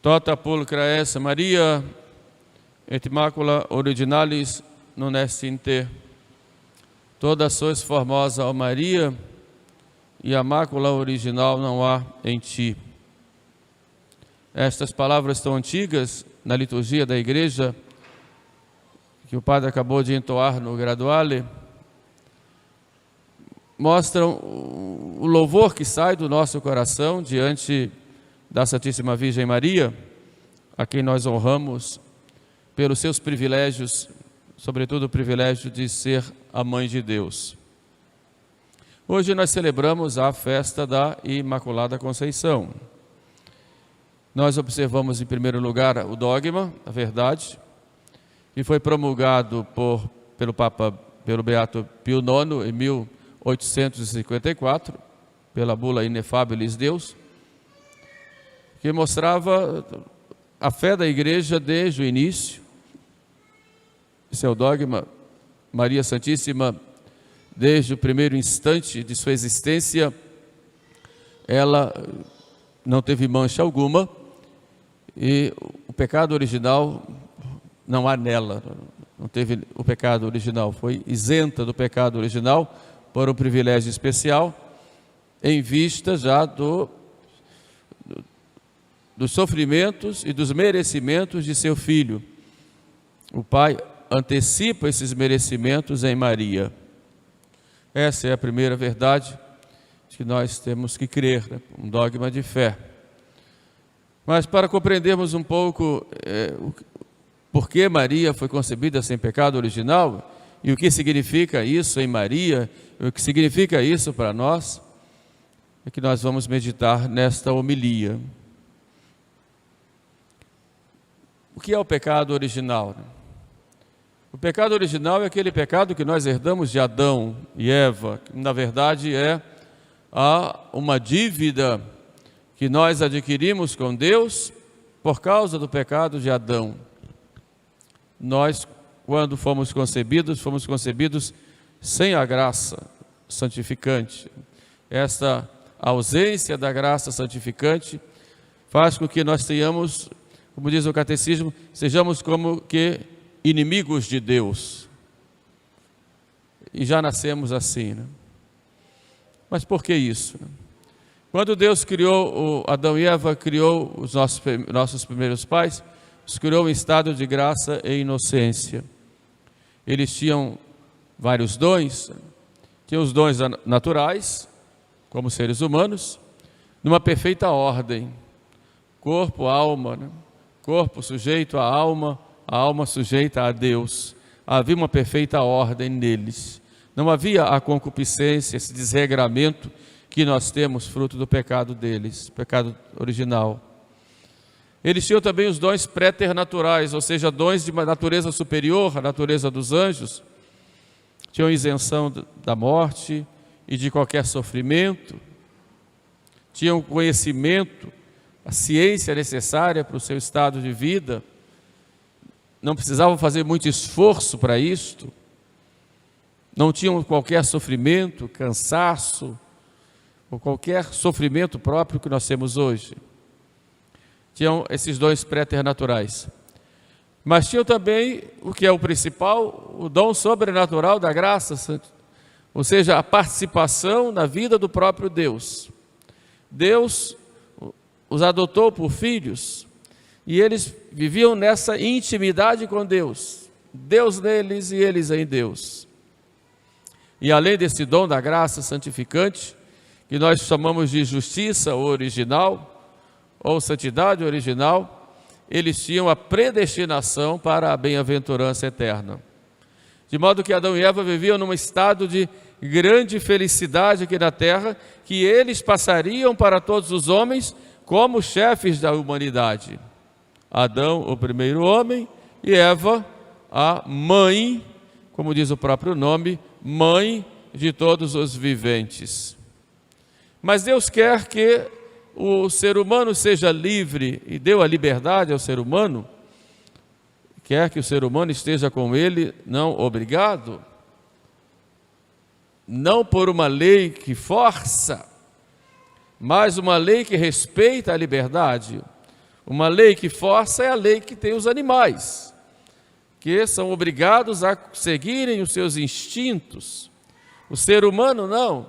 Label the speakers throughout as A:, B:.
A: Tota pulcra es Maria, et macula originalis non est in te. Toda sois formosa, ó Maria, e a mácula original não há em ti. Estas palavras tão antigas na liturgia da igreja, que o padre acabou de entoar no Graduale, mostram o louvor que sai do nosso coração diante da Santíssima Virgem Maria, a quem nós honramos pelos seus privilégios, sobretudo o privilégio de ser a Mãe de Deus. Hoje nós celebramos a festa da Imaculada Conceição. Nós observamos em primeiro lugar o dogma, a verdade, que foi promulgado pelo Beato Pio IX em 1854, pela bula Ineffabilis Deus, que mostrava a fé da igreja desde o início. Esse é o dogma. Maria Santíssima, desde o primeiro instante de sua existência, ela não teve mancha alguma, e o pecado original não há nela, não teve o pecado original, foi isenta do pecado original por um privilégio especial, em vista já dos sofrimentos e dos merecimentos de seu filho. O Pai antecipa esses merecimentos em Maria. Essa é a primeira verdade que nós temos que crer, né? Um dogma de fé. Mas para compreendermos um pouco por que Maria foi concebida sem pecado original e o que significa isso em Maria, o que significa isso para nós, é que nós vamos meditar nesta homilia. O que é o pecado original? O pecado original é aquele pecado que nós herdamos de Adão e Eva, que na verdade uma dívida que nós adquirimos com Deus por causa do pecado de Adão. Nós, quando fomos concebidos sem a graça santificante. Esta ausência da graça santificante faz com que nós tenhamos, como diz o catecismo, sejamos como que inimigos de Deus. E já nascemos assim, né? Mas por que isso? Quando Deus criou Adão e Eva, criou os nossos primeiros pais, os criou em estado de graça e inocência. Eles tinham vários dons, tinham os dons naturais, como seres humanos, numa perfeita ordem. Corpo, alma, né? Corpo sujeito à alma sujeita a Deus. Havia uma perfeita ordem neles. Não havia a concupiscência, esse desregramento que nós temos fruto do pecado deles, pecado original. Eles tinham também os dons préternaturais, ou seja, dons de uma natureza superior à natureza dos anjos. Tinham isenção da morte e de qualquer sofrimento. Tinham conhecimento, a ciência necessária para o seu estado de vida. Não precisavam fazer muito esforço para isto. Não tinham qualquer sofrimento, cansaço, ou qualquer sofrimento próprio que nós temos hoje. Tinham esses dons préternaturais. Mas tinham também, o que é o principal, o dom sobrenatural da graça, ou seja, a participação na vida do próprio Deus. Deus os adotou por filhos e eles viviam nessa intimidade com Deus. Deus neles e eles em Deus. E além desse dom da graça santificante, que nós chamamos de justiça original, ou santidade original, eles tinham a predestinação para a bem-aventurança eterna. De modo que Adão e Eva viviam num estado de grande felicidade aqui na terra, que eles passariam para todos os homens como chefes da humanidade. Adão, o primeiro homem, e Eva, a mãe, como diz o próprio nome, mãe de todos os viventes. Mas Deus quer que o ser humano seja livre e deu a liberdade ao ser humano, quer que o ser humano esteja com ele, não obrigado, não por uma lei que força, mas uma lei que respeita a liberdade. Uma lei que força é a lei que tem os animais, que são obrigados a seguirem os seus instintos. O ser humano não,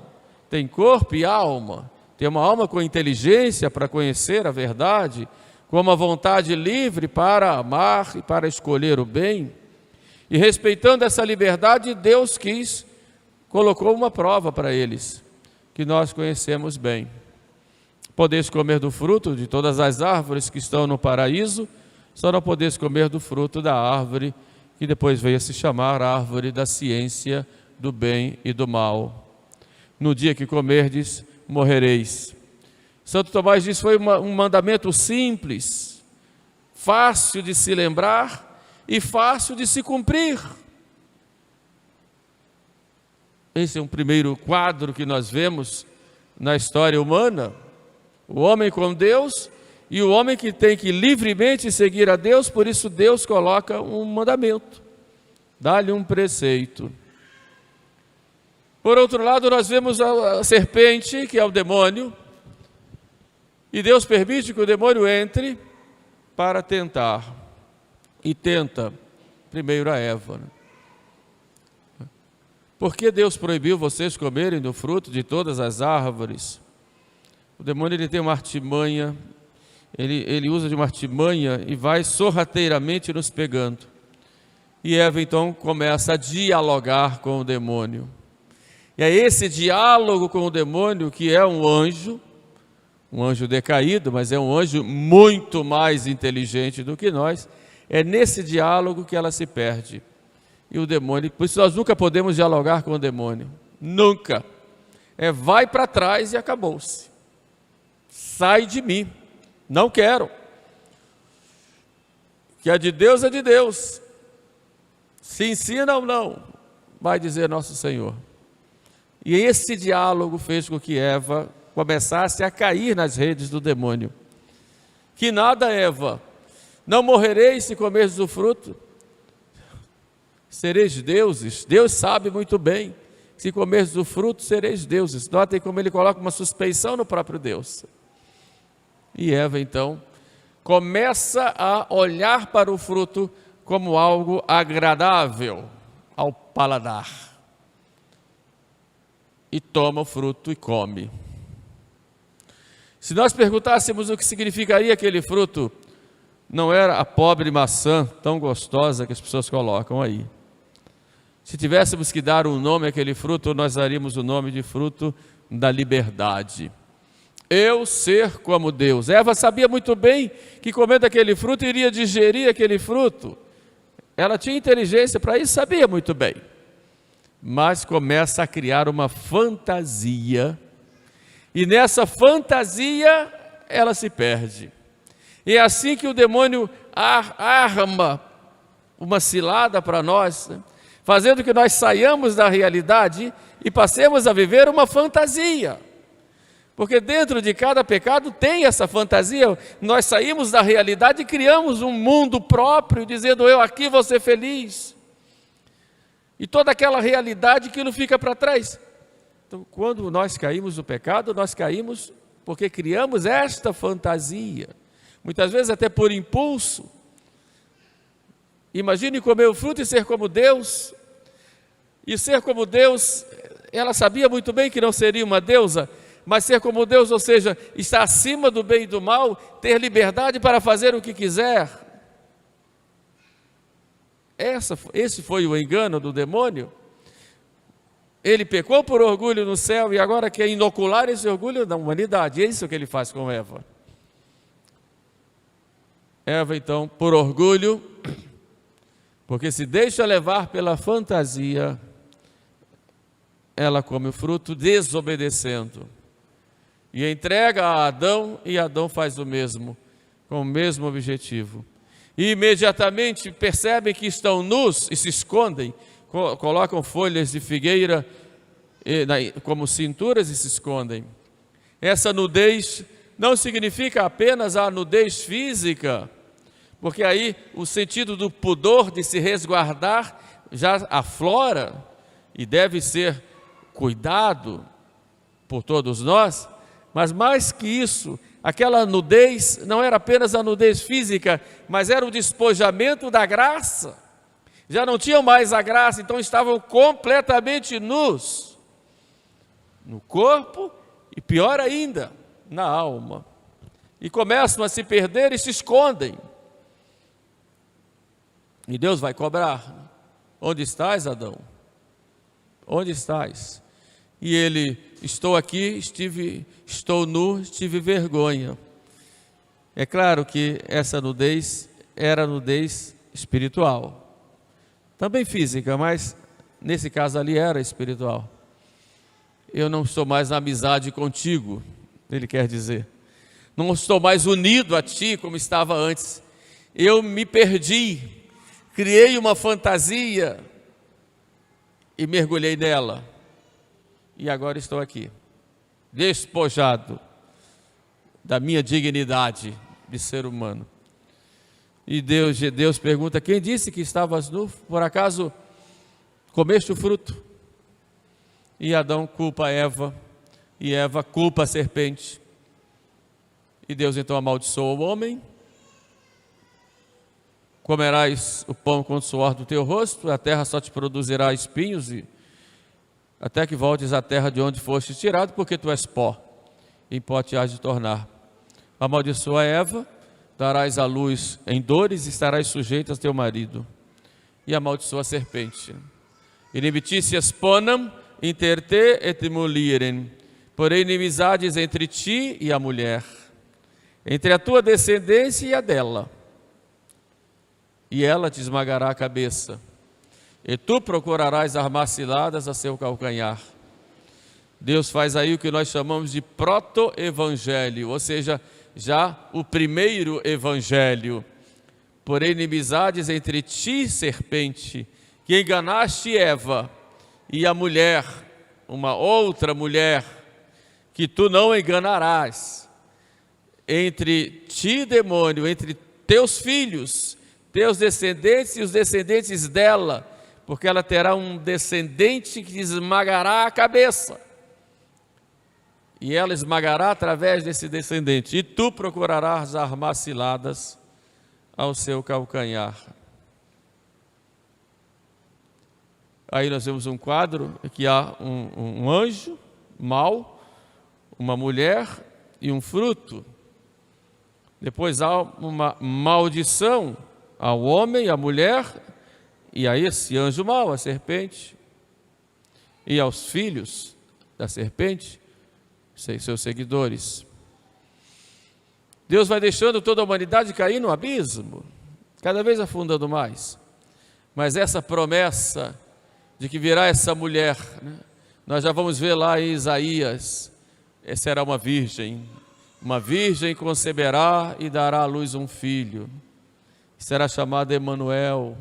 A: tem corpo e alma, tem uma alma com inteligência para conhecer a verdade, com uma vontade livre para amar e para escolher o bem. E respeitando essa liberdade, Deus colocou uma prova para eles, que nós conhecemos bem. Podeis comer do fruto de todas as árvores que estão no paraíso, só não podeis comer do fruto da árvore que depois veio a se chamar árvore da ciência do bem e do mal. No dia que comerdes, morrereis. Santo Tomás diz que foi um mandamento simples, fácil de se lembrar e fácil de se cumprir. Esse é um primeiro quadro que nós vemos na história humana. O homem com Deus e o homem que tem que livremente seguir a Deus, por isso Deus coloca um mandamento, dá-lhe um preceito. Por outro lado, nós vemos a serpente, que é o demônio, e Deus permite que o demônio entre para tentar, e tenta primeiro a Eva. Por que Deus proibiu vocês comerem do fruto de todas as árvores? O demônio ele tem uma artimanha, ele usa de uma artimanha e vai sorrateiramente nos pegando. E Eva então começa a dialogar com o demônio. E é esse diálogo com o demônio que é um anjo decaído, mas é um anjo muito mais inteligente do que nós. É nesse diálogo que ela se perde. E o demônio, por isso nós nunca podemos dialogar com o demônio. Nunca. Vai para trás e acabou-se. Sai de mim, não quero. Que é de Deus. Se ensina ou não, vai dizer nosso Senhor. E esse diálogo fez com que Eva começasse a cair nas redes do demônio. Que nada, Eva, não morrereis se comerdes do fruto. Sereis deuses. Deus sabe muito bem, se comerdes do fruto, sereis deuses. Notem como ele coloca uma suspeição no próprio Deus. E Eva, então, começa a olhar para o fruto como algo agradável ao paladar. E toma o fruto e come. Se nós perguntássemos o que significaria aquele fruto, não era a pobre maçã tão gostosa que as pessoas colocam aí. Se tivéssemos que dar um nome àquele fruto, nós daríamos o nome de fruto da liberdade. Eu ser como Deus. Eva sabia muito bem que comendo aquele fruto iria digerir aquele fruto. Ela tinha inteligência para isso, sabia muito bem. Mas começa a criar uma fantasia. E nessa fantasia ela se perde. E é assim que o demônio arma uma cilada para nós, né? Fazendo que nós saiamos da realidade e passemos a viver uma fantasia. Porque dentro de cada pecado tem essa fantasia. Nós saímos da realidade e criamos um mundo próprio, dizendo eu aqui vou ser feliz. E toda aquela realidade, aquilo fica para trás. Então, quando nós caímos no pecado, nós caímos porque criamos esta fantasia. Muitas vezes até por impulso. Imagine comer o fruto e ser como Deus. E ser como Deus, ela sabia muito bem que não seria uma deusa, mas ser como Deus, ou seja, estar acima do bem e do mal, ter liberdade para fazer o que quiser. Esse foi o engano do demônio. Ele pecou por orgulho no céu e agora quer inocular esse orgulho na humanidade. É isso que ele faz com Eva. Eva, então, por orgulho, porque se deixa levar pela fantasia, ela come o fruto desobedecendo. E entrega a Adão, e Adão faz o mesmo, com o mesmo objetivo. E imediatamente percebem que estão nus e se escondem, colocam folhas de figueira como cinturas e se escondem. Essa nudez não significa apenas a nudez física, porque aí o sentido do pudor de se resguardar já aflora e deve ser cuidado por todos nós. Mas mais que isso, aquela nudez não era apenas a nudez física, mas era o despojamento da graça. Já não tinham mais a graça, então estavam completamente nus, no corpo e pior ainda, na alma. E começam a se perder e se escondem. E Deus vai cobrar. Onde estás, Adão? Onde estás? E ele, estou aqui, estou nu, tive vergonha. É claro que essa nudez era nudez espiritual. Também física, mas nesse caso ali era espiritual. Eu não estou mais na amizade contigo, ele quer dizer. Não estou mais unido a ti como estava antes. Eu me perdi, criei uma fantasia e mergulhei nela. E agora estou aqui, despojado da minha dignidade de ser humano. E Deus pergunta, quem disse que estavas nu? Por acaso comeste o fruto? E Adão culpa Eva, e Eva culpa a serpente. E Deus então amaldiçoa o homem. Comerás o pão com o suor do teu rosto, a terra só te produzirá espinhos, até que voltes à terra de onde foste tirado, porque tu és pó, em pó te hás de tornar. Amaldiçoa Eva, darás à luz em dores, e estarás sujeita a teu marido. E amaldiçoa a serpente. Inimicitias ponam inter te et mulierem, porém inimizades entre ti e a mulher, entre a tua descendência e a dela, e ela te esmagará a cabeça, e tu procurarás armar ciladas a seu calcanhar. Deus faz aí o que nós chamamos de proto-evangelho, ou seja, já o primeiro evangelho. Porém, inimizades entre ti, serpente, que enganaste Eva, e a mulher, uma outra mulher, que tu não enganarás. Entre ti, demônio, entre teus filhos, teus descendentes e os descendentes dela, porque ela terá um descendente que esmagará a cabeça. E ela esmagará através desse descendente. E tu procurarás armar ciladas ao seu calcanhar. Aí nós vemos um quadro que há um anjo mau, uma mulher e um fruto. Depois há uma maldição ao homem, à mulher, e a esse anjo mau, a serpente, e aos filhos da serpente, seus seguidores. Deus vai deixando toda a humanidade cair no abismo, cada vez afundando mais. Mas essa promessa de que virá essa mulher, né? Nós já vamos ver lá em Isaías, será uma virgem conceberá e dará à luz um filho, será chamado Emanuel,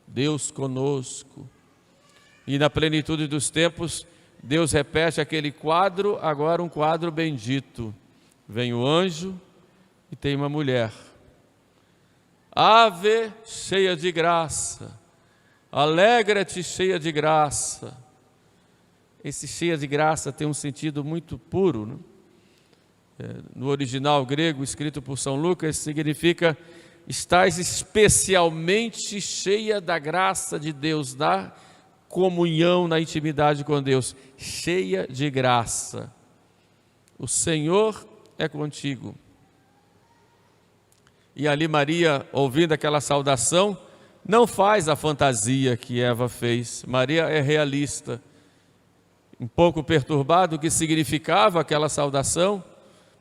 A: Deus conosco. E na plenitude dos tempos, Deus repete aquele quadro, agora um quadro bendito. Vem o anjo e tem uma mulher. Ave cheia de graça, alegra-te cheia de graça. Esse cheia de graça tem um sentido muito puro, né? No original grego, escrito por São Lucas, significa estás especialmente cheia da graça de Deus, da comunhão, na intimidade com Deus, cheia de graça. O Senhor é contigo. E ali Maria, ouvindo aquela saudação, não faz a fantasia que Eva fez. Maria é realista. Um pouco perturbado o que significava aquela saudação,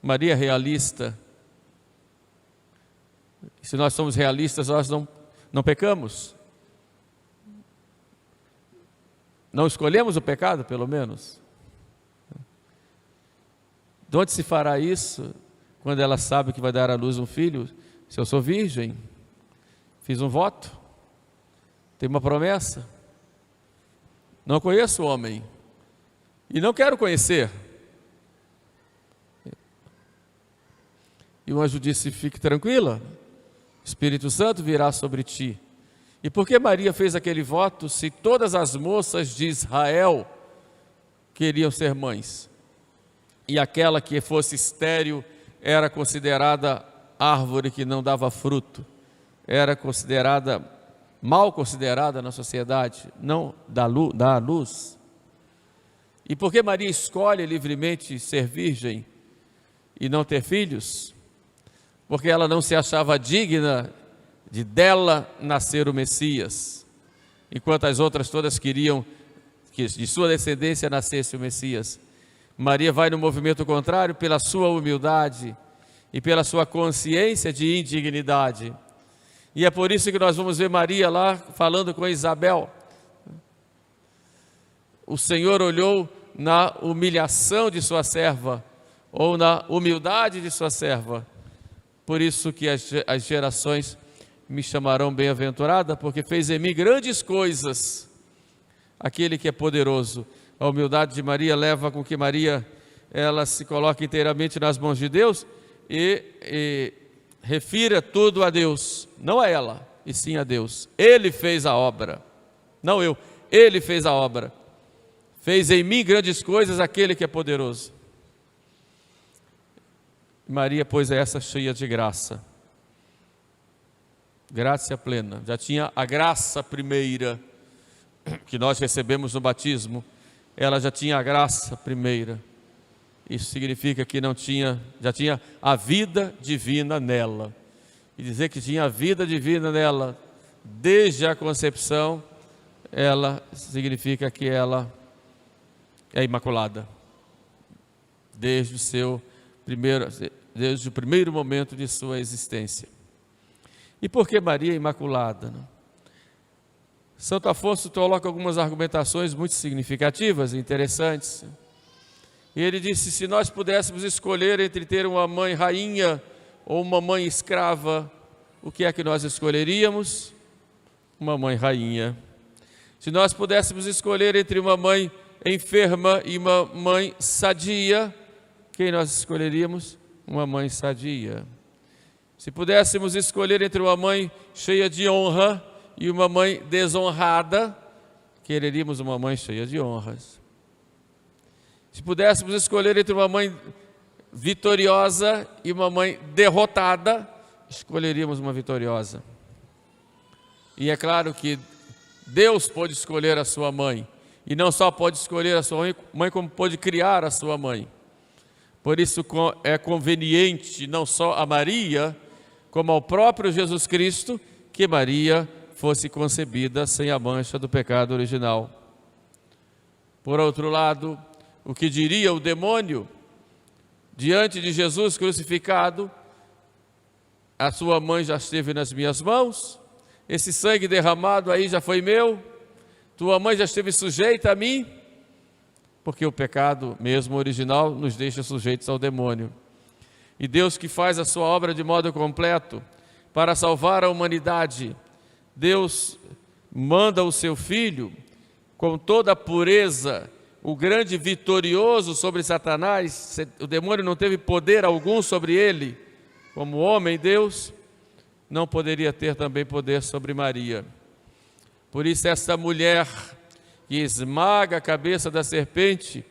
A: Maria é realista. Se nós somos realistas, nós não pecamos. Não escolhemos o pecado, pelo menos. De onde se fará isso quando ela sabe que vai dar à luz um filho? Se eu sou virgem, fiz um voto, tenho uma promessa, não conheço o homem e não quero conhecer. E o anjo disse, fique tranquila, Espírito Santo virá sobre ti. E por que Maria fez aquele voto se todas as moças de Israel queriam ser mães? E aquela que fosse estéril era considerada árvore que não dava fruto, era considerada, mal considerada na sociedade, não dá luz. E por que Maria escolhe livremente ser virgem e não ter filhos? Porque ela não se achava digna de dela nascer o Messias, enquanto as outras todas queriam que de sua descendência nascesse o Messias. Maria vai no movimento contrário pela sua humildade e pela sua consciência de indignidade. E é por isso que nós vamos ver Maria lá falando com Isabel. O Senhor olhou na humilhação de sua serva, ou na humildade de sua serva. Por isso que as gerações me chamarão bem-aventurada, porque fez em mim grandes coisas aquele que é poderoso. A humildade de Maria leva com que Maria ela se coloque inteiramente nas mãos de Deus e refira tudo a Deus, não a ela, e sim a Deus. Ele fez a obra, não eu, Ele fez a obra. Fez em mim grandes coisas aquele que é poderoso. Maria, pois, é essa cheia de graça. Graça plena. Já tinha a graça primeira que nós recebemos no batismo. Ela já tinha a graça primeira. Isso significa que já tinha a vida divina nela. E dizer que tinha a vida divina nela desde a concepção, ela significa que ela é imaculada. Desde o primeiro momento de sua existência. E por que Maria é imaculada? Santo Afonso coloca algumas argumentações muito significativas e interessantes. E ele disse: se nós pudéssemos escolher entre ter uma mãe rainha ou uma mãe escrava, o que é que nós escolheríamos? Uma mãe rainha. Se nós pudéssemos escolher entre uma mãe enferma e uma mãe sadia, quem nós escolheríamos? Uma mãe sadia. Se pudéssemos escolher entre uma mãe cheia de honra e uma mãe desonrada, quereríamos uma mãe cheia de honras. Se pudéssemos escolher entre uma mãe vitoriosa e uma mãe derrotada, escolheríamos uma vitoriosa. E é claro que Deus pode escolher a sua mãe, e não só pode escolher a sua mãe, como pode criar a sua mãe. Por isso é conveniente não só a Maria, como ao próprio Jesus Cristo, que Maria fosse concebida sem a mancha do pecado original. Por outro lado, o que diria o demônio diante de Jesus crucificado? A sua mãe já esteve nas minhas mãos, esse sangue derramado aí já foi meu, tua mãe já esteve sujeita a mim, porque o pecado mesmo original nos deixa sujeitos ao demônio. E Deus, que faz a sua obra de modo completo para salvar a humanidade, Deus manda o seu Filho com toda a pureza, o grande vitorioso sobre Satanás. O demônio não teve poder algum sobre ele. Como homem, Deus não poderia ter também poder sobre Maria. Por isso essa mulher que esmaga a cabeça da serpente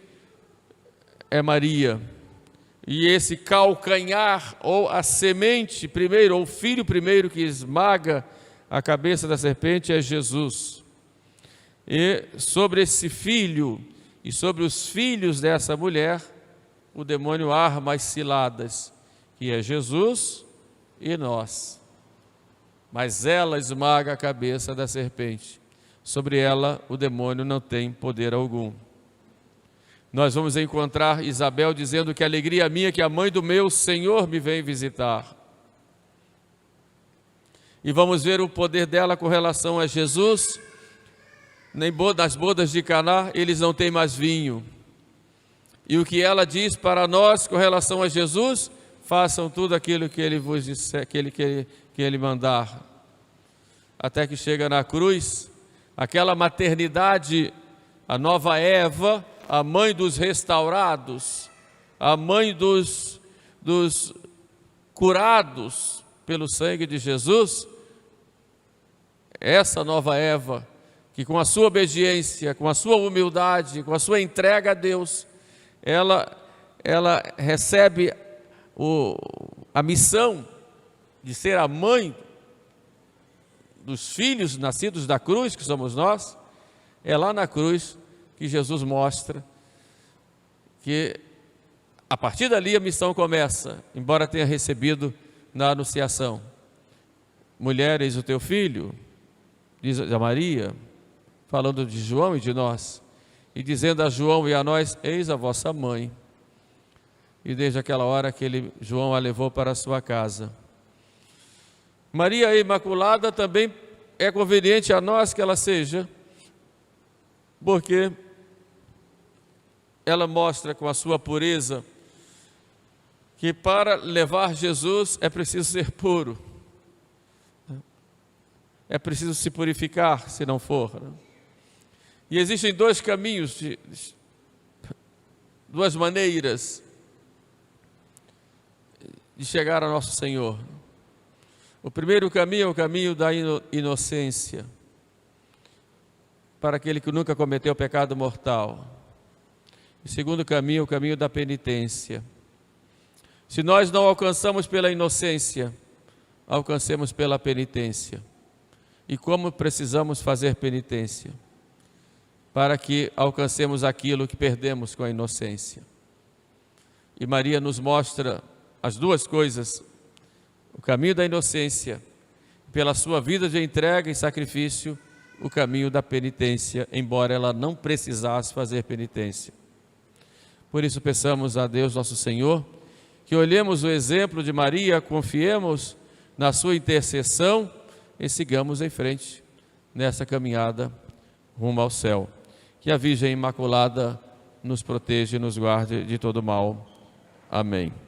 A: é Maria. E esse calcanhar, ou a semente primeiro, ou o filho primeiro que esmaga a cabeça da serpente é Jesus. E sobre esse filho e sobre os filhos dessa mulher, o demônio arma as ciladas, que é Jesus e nós. Mas ela esmaga a cabeça da serpente. Sobre ela o demônio não tem poder algum. Nós vamos encontrar Isabel dizendo que alegria minha que a mãe do meu Senhor me vem visitar. E vamos ver o poder dela com relação a Jesus. Nas bodas de Caná eles não têm mais vinho. E o que ela diz para nós com relação a Jesus? Façam tudo aquilo que ele vos disser, que ele mandar. Até que chega na cruz, aquela maternidade, a nova Eva, a mãe dos restaurados, a mãe dos curados pelo sangue de Jesus. Essa nova Eva, que com a sua obediência, com a sua humildade, com a sua entrega a Deus, ela recebe a missão de ser a mãe dos filhos nascidos da cruz, que somos nós, é lá na cruz que Jesus mostra que a partir dali a missão começa, embora tenha recebido na anunciação. Mulher, eis o teu filho, diz a Maria, falando de João e de nós, e dizendo a João e a nós, eis a vossa mãe. E desde aquela hora João a levou para a sua casa. Maria Imaculada também é conveniente a nós que ela seja, porque ela mostra com a sua pureza que para levar Jesus é preciso ser puro, é preciso se purificar, se não for. E existem dois caminhos, duas maneiras de chegar ao nosso Senhor. O primeiro caminho é o caminho da inocência, para aquele que nunca cometeu pecado mortal. O segundo caminho é o caminho da penitência. Se nós não alcançamos pela inocência, alcancemos pela penitência. E como precisamos fazer penitência? Para que alcancemos aquilo que perdemos com a inocência. E Maria nos mostra as duas coisas, o caminho da inocência, pela sua vida de entrega e sacrifício, o caminho da penitência, embora ela não precisasse fazer penitência. Por isso peçamos a Deus nosso Senhor, que olhemos o exemplo de Maria, confiemos na sua intercessão e sigamos em frente nessa caminhada rumo ao céu. Que a Virgem Imaculada nos proteja e nos guarde de todo mal. Amém.